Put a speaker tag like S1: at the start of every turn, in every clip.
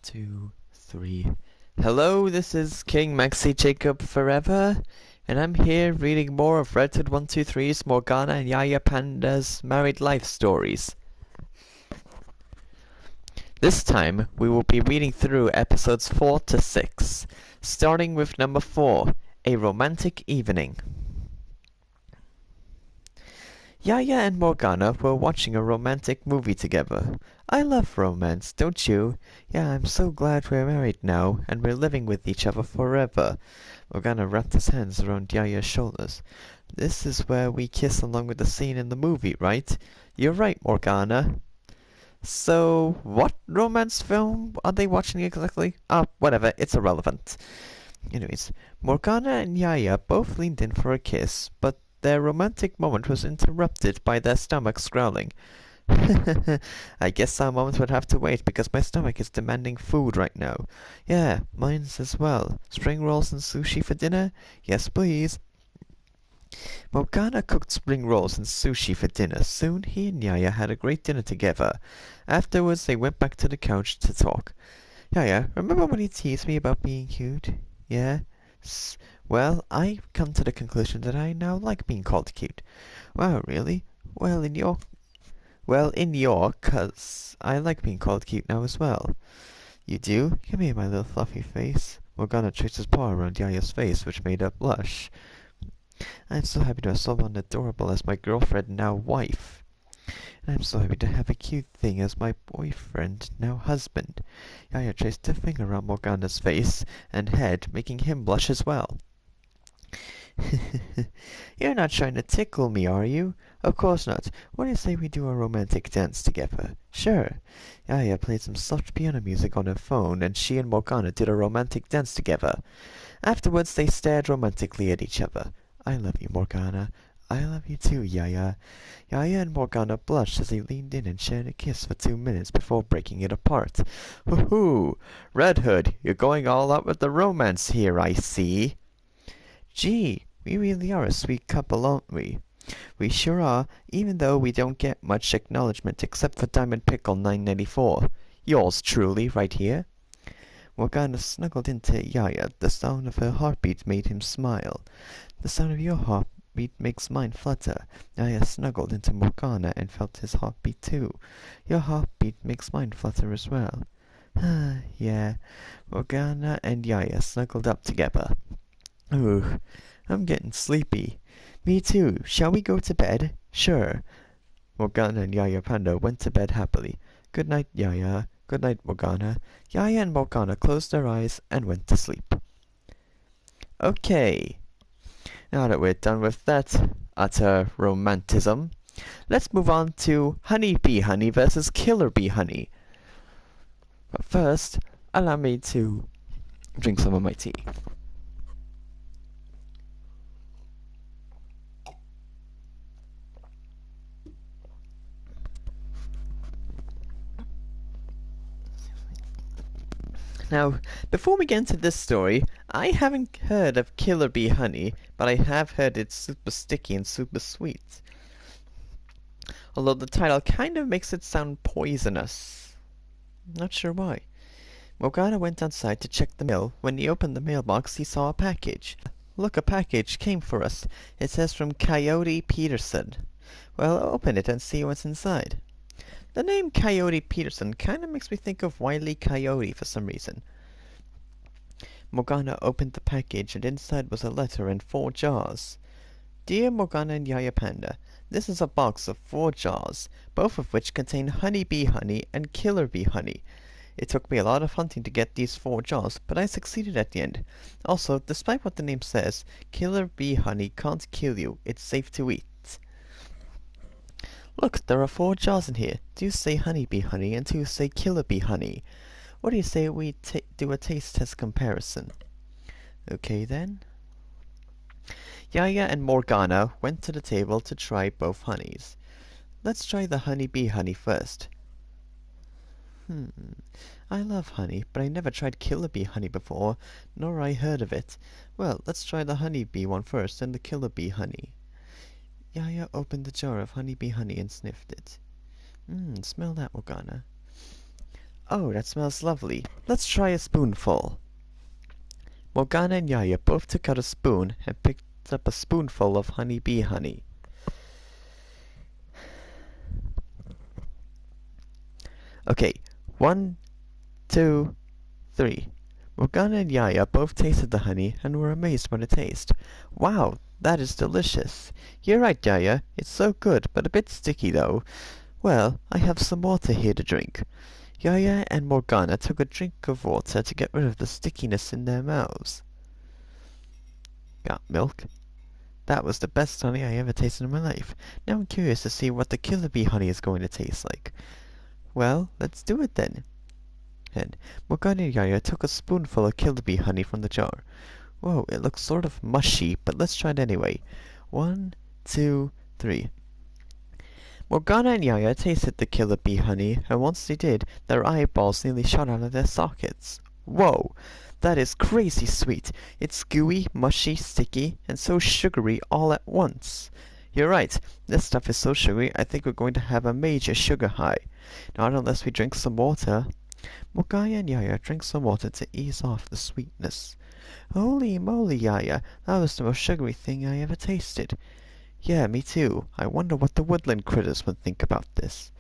S1: 2, 3. Hello, this is King Maxi Jacob Forever, and I'm here reading more of Redwood 123's Morgana and Yaya Panda's married life stories. This time, we will be reading through episodes 4 to 6, starting with number 4, A Romantic Evening. Yaya and Morgana were watching a romantic movie together. I love romance, don't you? Yeah, I'm so glad we're married now, and we're living with each other forever. Morgana wrapped his hands around Yaya's shoulders. This is where we kiss along with the scene in the movie, right? You're right, Morgana. So, what romance film are they watching exactly? Whatever, it's irrelevant. Anyways, Morgana and Yaya both leaned in for a kiss, but their romantic moment was interrupted by their stomachs growling. I guess our moment would have to wait because my stomach is demanding food right now. Yeah, mine's as well. Spring rolls and sushi for dinner? Yes, please. Morgana cooked spring rolls and sushi for dinner. Soon he and Yaya had a great dinner together. Afterwards they went back to the couch to talk. Yaya, remember when you teased me about being cute? Yeah? Well, I've come to the conclusion that I now like being called cute. Wow, really? In your, 'cause I like being called cute now as well. You do? Come here, my little fluffy face. Morgana traced his paw around Yaya's face, which made her blush. I'm so happy to have someone adorable as my girlfriend, now wife. And I'm so happy to have a cute thing as my boyfriend, now husband. Yaya traced a finger around Morgana's face and head, making him blush as well. You're not trying to tickle me, are you? Of course not. What do you say we do a romantic dance together? Sure. Yaya played some soft piano music on her phone, and she and Morgana did a romantic dance together. Afterwards, they stared romantically at each other. I love you, Morgana. I love you too, Yaya. Yaya and Morgana blushed as they leaned in and shared a kiss for 2 minutes before breaking it apart. Hoo-hoo! Red Hood, you're going all out with the romance here, I see. Gee, we really are a sweet couple, aren't we? We sure are, even though we don't get much acknowledgement except for Diamond Pickle 994. Yours truly, right here. Morgana snuggled into Yaya. The sound of her heartbeat made him smile. The sound of your heartbeat makes mine flutter. Yaya snuggled into Morgana and felt his heartbeat too. Your heartbeat makes mine flutter as well. Yeah. Morgana and Yaya snuggled up together. Ooh, I'm getting sleepy. Me too. Shall we go to bed? Sure. Morgana and Yaya Panda went to bed happily. Good night, Yaya. Good night, Morgana. Yaya and Morgana closed their eyes and went to sleep. Okay. Now that we're done with that utter romanticism, let's move on to Honey Bee Honey versus Killer Bee Honey. But first, allow me to drink some of my tea. Now, before we get into this story, I haven't heard of Killer Bee Honey, but I have heard it's super sticky and super sweet. Although the title kind of makes it sound poisonous. Not sure why. Morgana went outside to check the mail. When he opened the mailbox, he saw a package. Look, a package came for us. It says from Coyote Peterson. Well, open it and see what's inside. The name Coyote Peterson kind of makes me think of Wile E. Coyote for some reason. Morgana opened the package, and inside was a letter and 4 jars. Dear Morgana and Yaya Panda, this is a box of 4 jars, both of which contain Honey Bee Honey and Killer Bee Honey. It took me a lot of hunting to get these 4 jars, but I succeeded at the end. Also, despite what the name says, Killer Bee Honey can't kill you. It's safe to eat. Look, there are 4 jars in here. 2 say Honey Bee Honey and 2 say Killer Bee Honey. What do you say we do a taste test comparison? Okay then. Yaya and Morgana went to the table to try both honeys. Let's try the Honey Bee Honey first. I love honey, but I never tried Killer Bee Honey before, nor I heard of it. Well, let's try the Honey Bee one first and the Killer Bee Honey. Yaya opened the jar of Honey Bee Honey and sniffed it. Smell that, Morgana. Oh, that smells lovely. Let's try a spoonful. Morgana and Yaya both took out a spoon and picked up a spoonful of honeybee honey. Okay, 1, 2, 3. Morgana and Yaya both tasted the honey and were amazed by the taste. Wow, that is delicious. You're right, Yaya. It's so good, but a bit sticky though. Well, I have some water here to drink. Yaya and Morgana took a drink of water to get rid of the stickiness in their mouths. Got milk? That was the best honey I ever tasted in my life. Now I'm curious to see what the killer bee honey is going to taste like. Well, let's do it then. And Morgana and Yaya took a spoonful of killer bee honey from the jar. Whoa, it looks sort of mushy, but let's try it anyway. 1, 2, 3. Morgana and Yaya tasted the killer bee honey, and once they did, their eyeballs nearly shot out of their sockets. Whoa! That is crazy sweet. It's gooey, mushy, sticky, and so sugary all at once. You're right. This stuff is so sugary, I think we're going to have a major sugar high. Not unless we drink some water. Morgana and Yaya drank some water to ease off the sweetness. Holy moly, Yaya, that was the most sugary thing I ever tasted. Yeah, me too. I wonder what the woodland critters would think about this.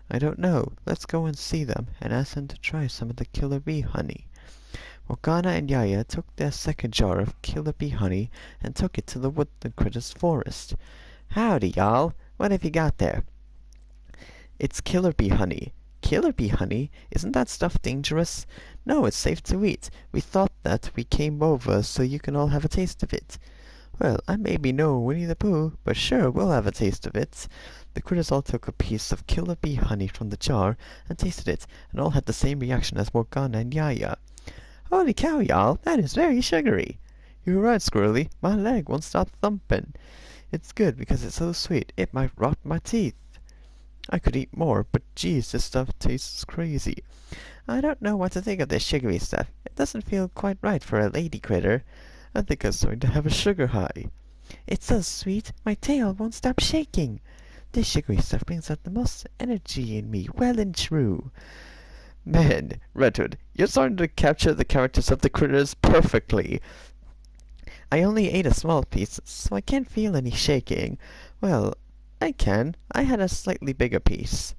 S1: I don't know. Let's go and see them and ask them to try some of the killer bee honey. Morgana and Yaya took their second jar of killer bee honey and took it to the woodland critters' forest. Howdy, y'all. What have you got there? It's killer bee honey. Killer bee honey? Isn't that stuff dangerous? No, it's safe to eat. We thought that we came over so you can all have a taste of it. Well, I may be no Winnie the Pooh, but sure, we'll have a taste of it. The critters all took a piece of killer bee honey from the jar and tasted it, and all had the same reaction as Morgana and Yaya. Holy cow, y'all, that is very sugary. You're right, Squirrely, my leg won't stop thumping. It's good because it's so sweet, it might rot my teeth. I could eat more, but geez, this stuff tastes crazy. I don't know what to think of this sugary stuff. It doesn't feel quite right for a lady critter. I think I'm going to have a sugar high. It's so sweet, my tail won't stop shaking. This sugary stuff brings out the most energy in me, well and true. Man, Redwood, you're starting to capture the characters of the critters perfectly. I only ate a small piece, so I can't feel any shaking. Well, I can. I had a slightly bigger piece.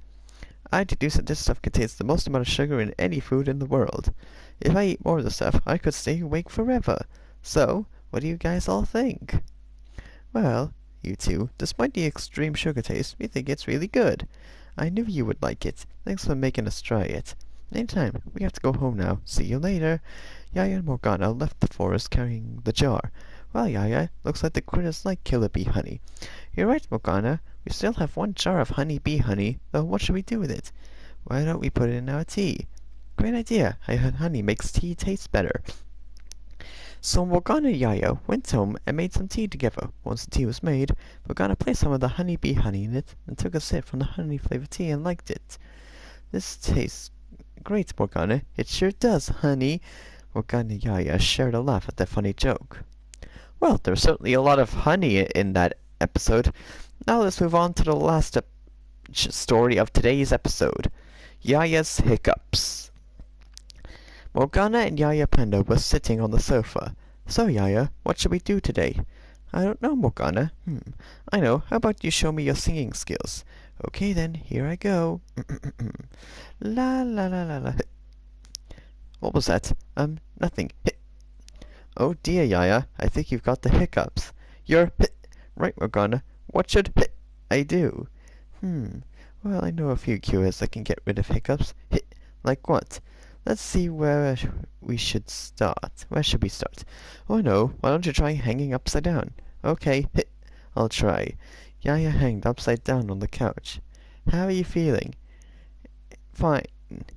S1: I deduce that this stuff contains the most amount of sugar in any food in the world. If I eat more of the stuff, I could stay awake forever. So, what do you guys all think? Well, you two, despite the extreme sugar taste, we think it's really good. I knew you would like it. Thanks for making us try it. Anytime. We have to go home now. See you later. Yaya and Morgana left the forest carrying the jar. Well, Yaya, looks like the critters like killer bee honey. You're right, Morgana. We still have one jar of honey bee honey, though what should we do with it? Why don't we put it in our tea? Great idea. I heard honey makes tea taste better. So Morgana and Yaya went home and made some tea together. Once the tea was made, Morgana placed some of the honey bee honey in it and took a sip from the honey-flavored tea and liked it. This tastes great, Morgana. It sure does, honey. Morgana and Yaya shared a laugh at that funny joke. Well, there's certainly a lot of honey in that episode. Now let's move on to the last story of today's episode. Yaya's Hiccups. Morgana and Yaya Panda were sitting on the sofa. So, Yaya, what should we do today? I don't know, Morgana. I know. How about you show me your singing skills? Okay then, here I go. La la la la la. What was that? Nothing. Oh dear, Yaya, I think you've got the hiccups. You're right, Morgana. What should I do? Well, I know a few cures that can get rid of hiccups. Like what? Let's see where we should start. Where should we start? Oh no, why don't you try hanging upside down? Okay, I'll try. Yaya hanged upside down on the couch. How are you feeling? Fine.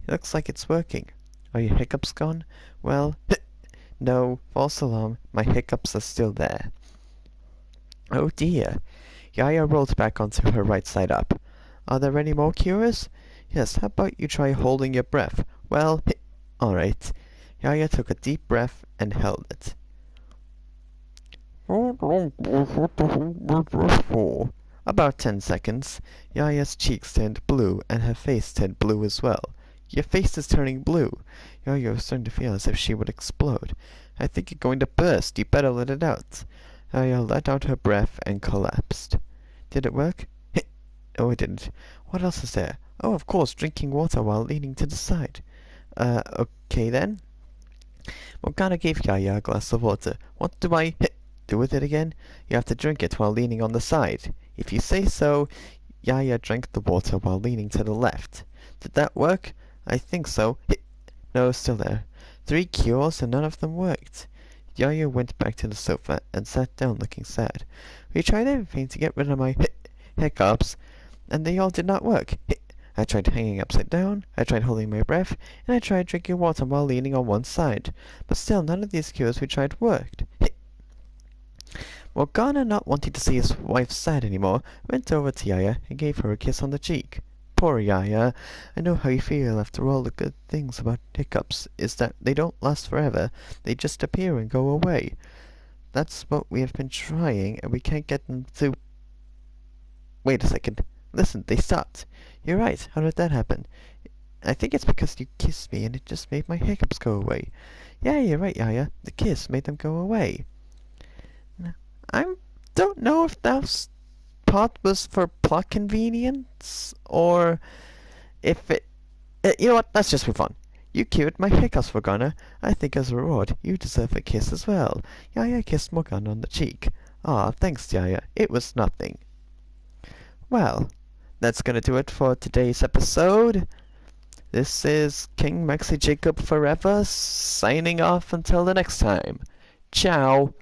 S1: Looks like it's working. Are your hiccups gone? Well, no, false alarm. My hiccups are still there. Oh dear. Yaya rolled back onto her right side up. Are there any more cures? Yes, how about you try holding your breath? Well, alright. Yaya took a deep breath and held it. About 10 seconds. Yaya's cheeks turned blue and her face turned blue as well. Your face is turning blue. Yaya was starting to feel as if she would explode. I think you're going to burst. You better let it out. Yaya let out her breath and collapsed. Did it work? No, it didn't. What else is there? Oh, of course, drinking water while leaning to the side. Okay then. Morgana gave Yaya a glass of water. What do I do with it again? You have to drink it while leaning on the side. If you say so. Yaya drank the water while leaning to the left. Did that work? I think so. No, still there. 3 cures and none of them worked. Yaya went back to the sofa and sat down looking sad. We tried everything to get rid of my hiccups, and they all did not work. I tried hanging upside down, I tried holding my breath, and I tried drinking water while leaning on one side. But still none of these cures we tried worked. Morgana, not wanting to see his wife sad anymore, went over to Yaya and gave her a kiss on the cheek. Poor Yaya. I know how you feel. After all, the good things about hiccups is that they don't last forever. They just appear and go away. That's what we have been trying, and we can't get them to... Wait a second. Listen, they stopped. You're right. How did that happen? I think it's because you kissed me and it just made my hiccups go away. Yeah, you're right, Yaya. The kiss made them go away. I don't know if that part was for plot convenience, or if it... you know what? Let's just move on. You cured my hiccups, Morgana. I think as a reward, you deserve a kiss as well. Yaya kissed Morgana on the cheek. Ah, thanks, Yaya. It was nothing. Well, that's gonna do it for today's episode. This is King Maxi Jacob Forever, signing off until the next time. Ciao.